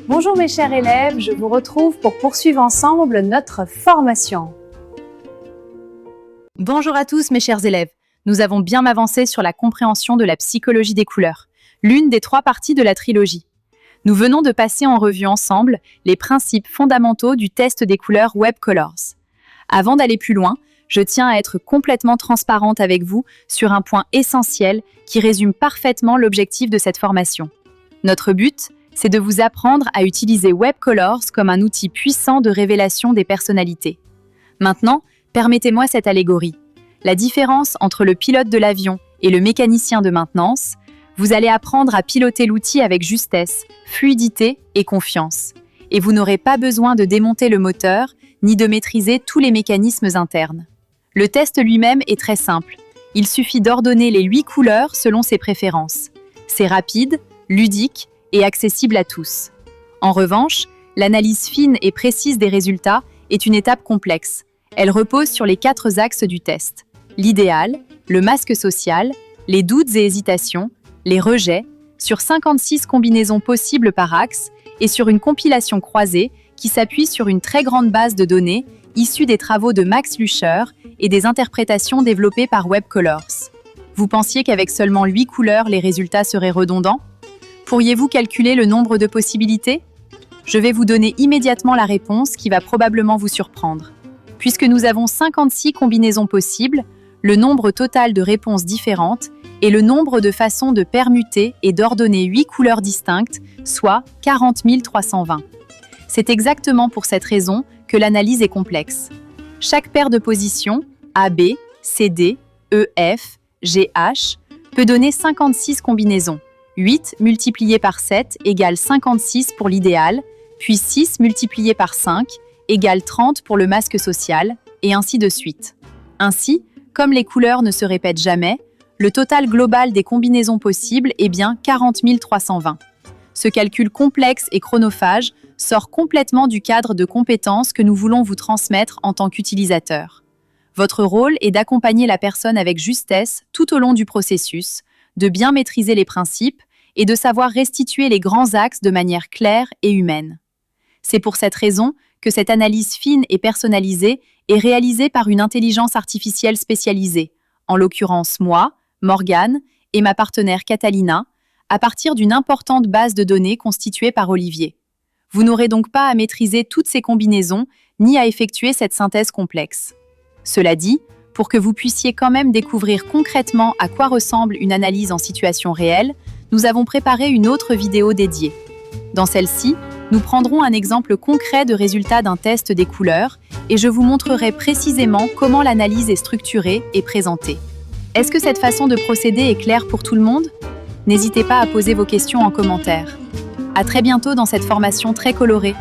Bonjour mes chers élèves, je vous retrouve pour poursuivre ensemble notre formation. Bonjour à tous mes chers élèves. Nous avons bien avancé sur la compréhension de la psychologie des couleurs, l'une des 3 parties de la trilogie. Nous venons de passer en revue ensemble les principes fondamentaux du test des couleurs Web Colors. Avant d'aller plus loin, je tiens à être complètement transparente avec vous sur un point essentiel qui résume parfaitement l'objectif de cette formation. Notre but, c'est de vous apprendre à utiliser Web Colors comme un outil puissant de révélation des personnalités. Maintenant, permettez-moi cette allégorie. La différence entre le pilote de l'avion et le mécanicien de maintenance, vous allez apprendre à piloter l'outil avec justesse, fluidité et confiance. Et vous n'aurez pas besoin de démonter le moteur ni de maîtriser tous les mécanismes internes. Le test lui-même est très simple. Il suffit d'ordonner les 8 couleurs selon ses préférences. C'est rapide, ludique et accessible à tous. En revanche, l'analyse fine et précise des résultats est une étape complexe. Elle repose sur les 4 axes du test. L'idéal, le masque social, les doutes et hésitations, les rejets, sur 56 combinaisons possibles par axe et sur une compilation croisée qui s'appuie sur une très grande base de données issue des travaux de Max Lüscher et des interprétations développées par Web Colors. Vous pensiez qu'avec seulement 8 couleurs, les résultats seraient redondants ? Pourriez-vous calculer le nombre de possibilités ? Je vais vous donner immédiatement la réponse qui va probablement vous surprendre. Puisque nous avons 56 combinaisons possibles, le nombre total de réponses différentes est le nombre de façons de permuter et d'ordonner 8 couleurs distinctes, soit 40 320. C'est exactement pour cette raison que l'analyse est complexe. Chaque paire de positions, AB, CD, EF, GH, peut donner 56 combinaisons. 8 multiplié par 7 égale 56 pour l'idéal, puis 6 multiplié par 5 égale 30 pour le masque social, et ainsi de suite. Ainsi, comme les couleurs ne se répètent jamais, le total global des combinaisons possibles est bien 40 320. Ce calcul complexe et chronophage sort complètement du cadre de compétences que nous voulons vous transmettre en tant qu'utilisateur. Votre rôle est d'accompagner la personne avec justesse tout au long du processus, de bien maîtriser les principes et de savoir restituer les grands axes de manière claire et humaine. C'est pour cette raison que cette analyse fine et personnalisée est réalisée par une intelligence artificielle spécialisée, en l'occurrence moi, Morgane, et ma partenaire Catalina, à partir d'une importante base de données constituée par Olivier. Vous n'aurez donc pas à maîtriser toutes ces combinaisons, ni à effectuer cette synthèse complexe. Cela dit, pour que vous puissiez quand même découvrir concrètement à quoi ressemble une analyse en situation réelle, nous avons préparé une autre vidéo dédiée. Dans celle-ci, nous prendrons un exemple concret de résultat d'un test des couleurs et je vous montrerai précisément comment l'analyse est structurée et présentée. Est-ce que cette façon de procéder est claire pour tout le monde ? N'hésitez pas à poser vos questions en commentaire. À très bientôt dans cette formation très colorée.